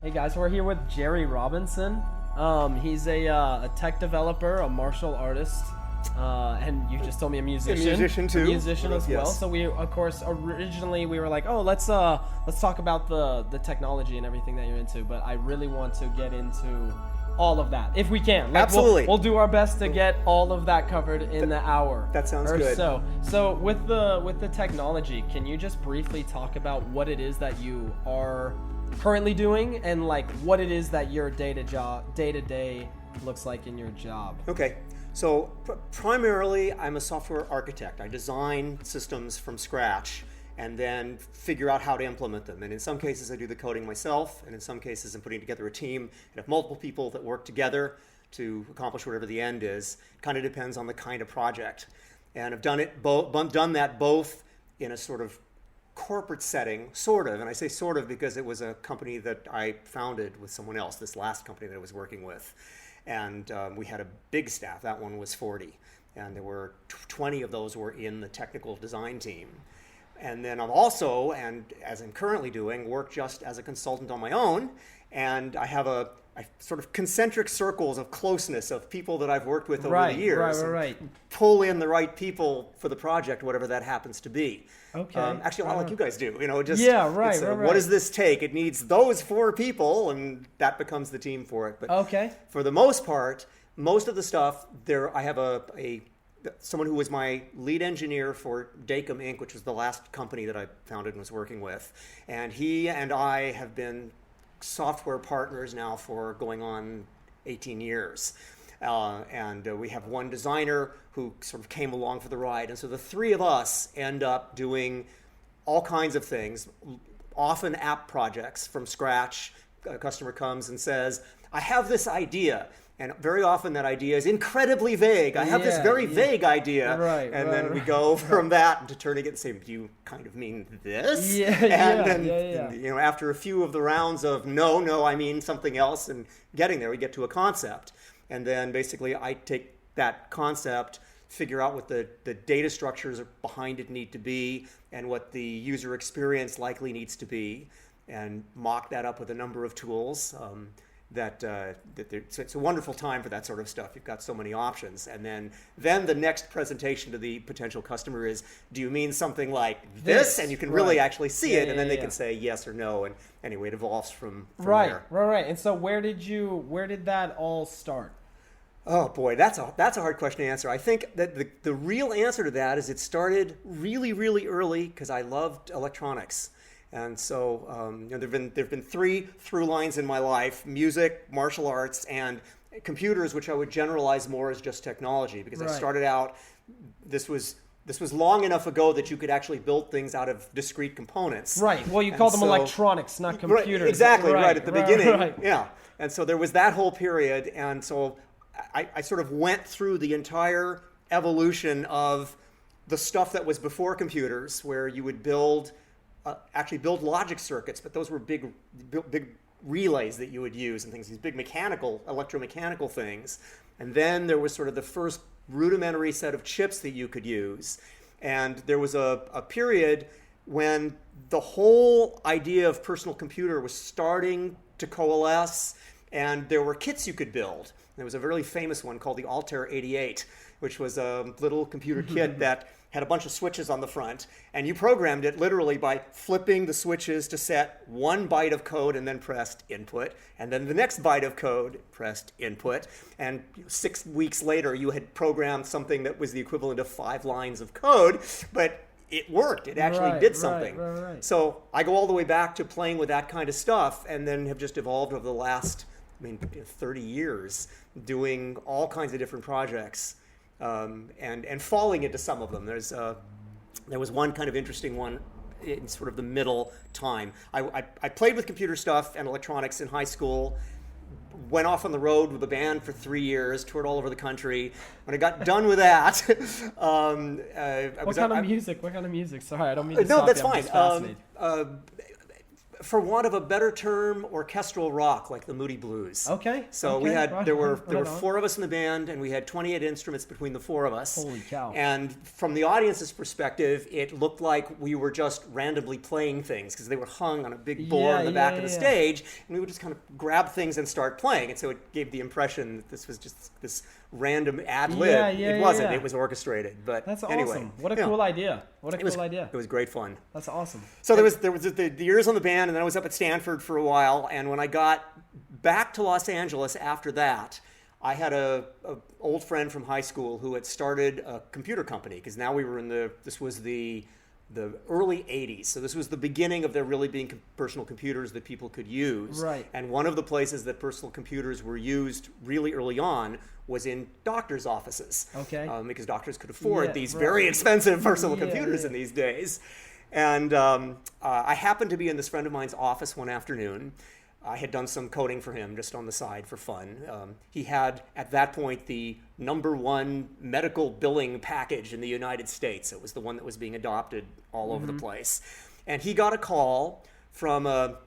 Hey guys, we're here with Jerry Robinson. He's a tech developer, a martial artist, and you just told me a musician. A musician too. A musician as well. Yes. So we, of course, originally we were like, oh, let's talk about the technology and everything that you're into. But I really want to get into all of that, if we can. Like, Absolutely. We'll do our best to get all of that covered in the hour. That sounds or good. So with the technology, can you just briefly talk about what it is that you are currently doing and like what it is that your day-to-day looks like in your job? Okay, so primarily I'm a software architect. I design systems from scratch and then figure out how to implement them. And in some cases I do the coding myself, and in some cases I'm putting together a team and have multiple people that work together to accomplish whatever the end is. Kind of depends on the kind of project. And I've done that both in a sort of corporate setting, sort of, and I say sort of because it was a company that I founded with someone else, this last company that I was working with. And we had a big staff. That one was 40. And there were 20 of those were in the technical design team. And then I'm also, and as I'm currently doing, work just as a consultant on my own. And I have a sort of concentric circles of closeness of people that I've worked with over the years. Right. Pull in the right people for the project, whatever that happens to be. Okay. Actually, a lot like you guys do. What does this take? It needs those 4 people, and that becomes the team for it. But Okay. for the most part, most of the stuff I have someone who was my lead engineer for Dacom Inc., which was the last company that I founded and was working with, and he and I have been software partners now for going on 18 years. And we have one designer who sort of came along for the ride. And so the 3 of us end up doing all kinds of things, often app projects from scratch. A customer comes and says, I have this idea. And very often that idea is incredibly vague. I have this very vague idea. And then we go from that to turning it and saying, do you kind of mean this? And after a few of the rounds of no, I mean something else, and getting there, we get to a concept. And then basically I take that concept, figure out what the data structures behind it need to be and what the user experience likely needs to be, and mock that up with a number of tools. It's a wonderful time for that sort of stuff. You've got so many options. And then the next presentation to the potential customer is, do you mean something like this? And you can really actually see it, and then they can say yes or no. And anyway, it evolves from there. Right. And so where did that all start? Oh boy, that's a hard question to answer. I think that the real answer to that is it started really, really early because I loved electronics. And so there've been 3 through lines in my life: music, martial arts, and computers, which I would generalize more as just technology, because I started out, this was long enough ago that you could actually build things out of discrete components. Right. Well, you call them electronics, not computers. Right, exactly, right at the beginning. Right. Yeah. And so there was that whole period, and so I sort of went through the entire evolution of the stuff that was before computers, where you would build logic circuits, but those were big relays that you would use and things, these big electromechanical things. And then there was sort of the first rudimentary set of chips that you could use. And there was a period when the whole idea of personal computer was starting to coalesce, and there were kits you could build. There was a really famous one called the Altair 88, which was a little computer kit that had a bunch of switches on the front, and you programmed it literally by flipping the switches to set 1 byte of code and then pressed input, and then the next byte of code pressed input, and 6 weeks later you had programmed something that was the equivalent of 5 lines of code, but it worked. It actually did something. Right. So I go all the way back to playing with that kind of stuff, and then have just evolved over the last 30 years doing all kinds of different projects. And falling into some of them. There was one kind of interesting one in sort of the middle time. I played with computer stuff and electronics in high school, went off on the road with a band for 3 years, toured all over the country. When I got done with that, What kind of music? Sorry, I don't mean to stop No, that's you. I'm fine. just fascinated. for want of a better term, orchestral rock, like the Moody Blues. Okay. So okay, there were on. 4 of us in the band, and we had 28 instruments between the 4 of us. Holy cow. And from the audience's perspective, it looked like we were just randomly playing things because they were hung on a big board in the back of the stage, and we would just kind of grab things and start playing. And so it gave the impression that this was just this random ad lib. It wasn't. It was orchestrated. But that's anyway, awesome. What a cool idea. What a cool idea. It was great fun. That's awesome. So there was the years on the band, and then I was up at Stanford for a while. And when I got back to Los Angeles after that, I had a old friend from high school who had started a computer company, because now we were this was the early 80s. So this was the beginning of there really being personal computers that people could use. Right. And one of the places that personal computers were used really early on was in doctors' offices. Okay. Because doctors could afford these very expensive personal computers in these days. And I happened to be in this friend of mine's office one afternoon. I had done some coding for him just on the side for fun. He had, at that point, the #1 medical billing package in the United States. It was the one that was being adopted all over the place. And he got a call from a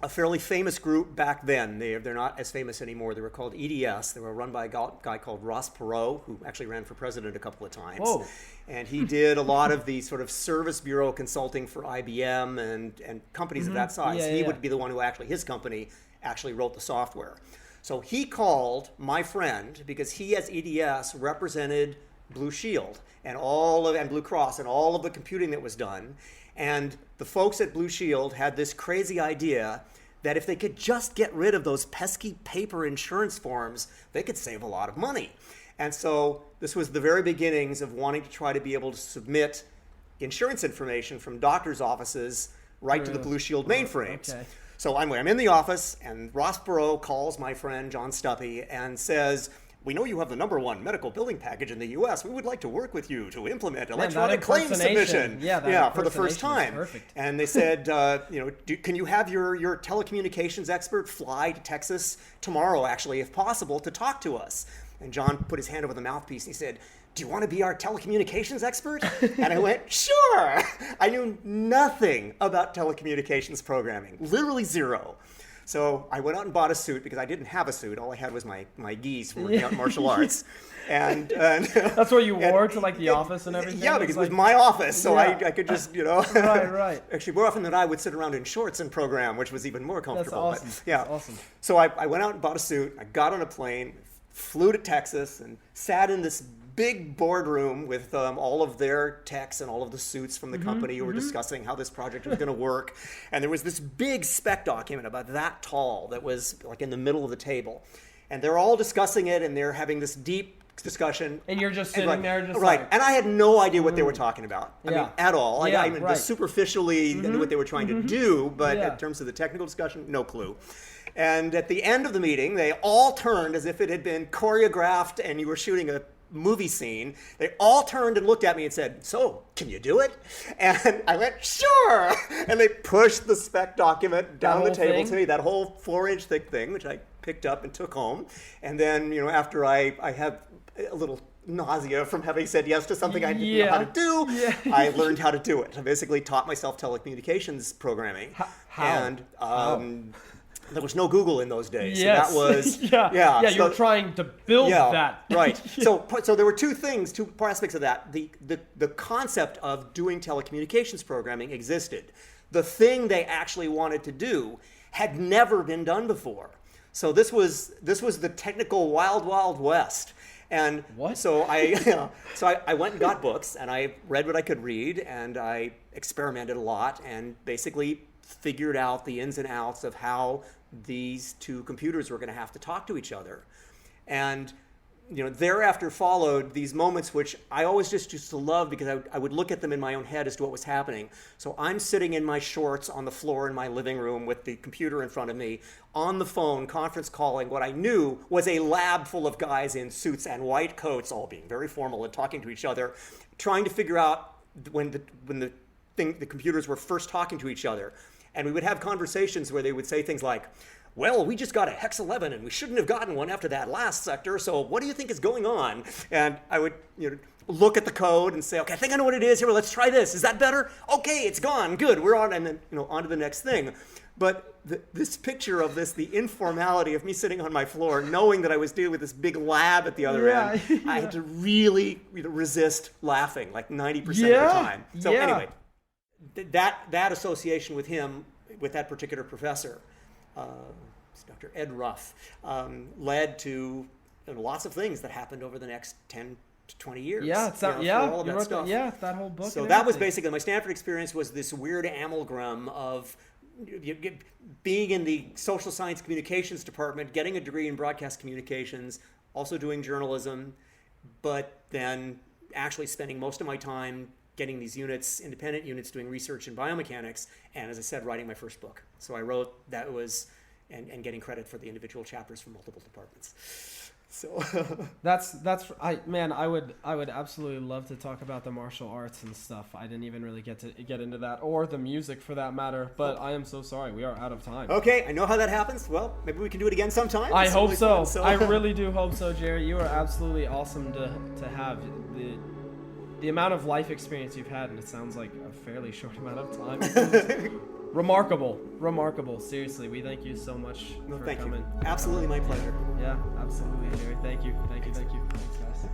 fairly famous group back then. They're not as famous anymore. They were called EDS. They were run by a guy called Ross Perot, who actually ran for president a couple of times. Whoa. And he did a lot of the sort of service bureau consulting for IBM and companies of that size. He would be the one who his company actually wrote the software. So he called my friend because he, as EDS, represented Blue Shield and Blue Cross and all of the computing that was done. And the folks at Blue Shield had this crazy idea that if they could just get rid of those pesky paper insurance forms, they could save a lot of money. And so this was the very beginnings of wanting to try to be able to submit insurance information from doctors' offices right to the Blue Shield mainframes. Okay. So I'm in the office, and Ross Perot calls my friend John Stuppy and says, "We know you have the #1 medical billing package in the U.S. We would like to work with you to implement electronic claims submission for the first time." Perfect. And they said, can you have your telecommunications expert fly to Texas tomorrow, actually, if possible, to talk to us? And John put his hand over the mouthpiece and he said, "Do you want to be our telecommunications expert?" And I went, "Sure." I knew nothing about telecommunications programming, literally zero. So I went out and bought a suit because I didn't have a suit. All I had was my gis from working out in martial arts. And that's what you wore to like the office and everything? Yeah, because it was my office, so I could just, Right. Actually, more often than not, I would sit around in shorts and program, which was even more comfortable. That's awesome. But, yeah. That's awesome. So I went out and bought a suit. I got on a plane, flew to Texas, and sat in this big boardroom with all of their techs and all of the suits from the company who were discussing how this project was going to work. And there was this big spec document about that tall that was like in the middle of the table. And they're all discussing it, and they're having this deep discussion. And you're just sitting there just right. like... And I had no idea what they were talking about. I mean, at all. Yeah, I mean, just superficially knew what they were trying to do, but in terms of the technical discussion, no clue. And at the end of the meeting, they all turned as if it had been choreographed and you were shooting a movie scene. They all turned and looked at me and said, "So, can you do it?" And I went, "Sure." And they pushed the spec document down the table to me, that whole 4-inch thick thing, which I picked up and took home. And then, after I had a little nausea from having said yes to something I didn't know how to do, I learned how to do it. I basically taught myself telecommunications programming. How? And there was no Google in those days. Yes. So that was so you were trying to build that. Right. So there were two aspects of that. The concept of doing telecommunications programming existed. The thing they actually wanted to do had never been done before. So this was the technical wild west. And what? So I went and got books, and I read what I could read, and I experimented a lot, and basically figured out the ins and outs of how these two computers were going to have to talk to each other. And thereafter followed these moments which I always just used to love, because I would look at them in my own head as to what was happening. So I'm sitting in my shorts on the floor in my living room with the computer in front of me, on the phone, conference calling what I knew was a lab full of guys in suits and white coats, all being very formal and talking to each other, trying to figure out when the computers were first talking to each other. And we would have conversations where they would say things like, "Well, we just got a hex 11 and we shouldn't have gotten one after that last sector, so what do you think is going on?" And I would look at the code and say, "Okay, I think I know what it is. Here, let's try this. Is that better? Okay, it's gone. Good, we're on." And then on to the next thing. But this picture of the informality of me sitting on my floor, knowing that I was dealing with this big lab at the other end, I had to really resist laughing like 90% of the time. So anyway, that association with him, with that particular professor, Dr. Ed Ruff, led to lots of things that happened over the next 10 to 20 years. Yeah, for all of that stuff. That whole book. So that was basically my Stanford experience, was this weird amalgam of being in the social science communications department, getting a degree in broadcast communications, also doing journalism, but then actually spending most of my time getting these units, independent units, doing research in biomechanics, and as I said, writing my first book. So I wrote, that was, and getting credit for the individual chapters from multiple departments. So I would absolutely love to talk about the martial arts and stuff. I didn't even really get into that, or the music for that matter, but I am so sorry, we are out of time. Okay, I know how that happens. Well, maybe we can do it again sometime. I hope so. I really do hope so, Jerry. You are absolutely awesome to have. The amount of life experience you've had, and it sounds like a fairly short amount of time. Remarkable. Seriously, we thank you so much for coming. You. Absolutely my pleasure. Yeah, absolutely, Jerry. Thank you. Thanks, guys.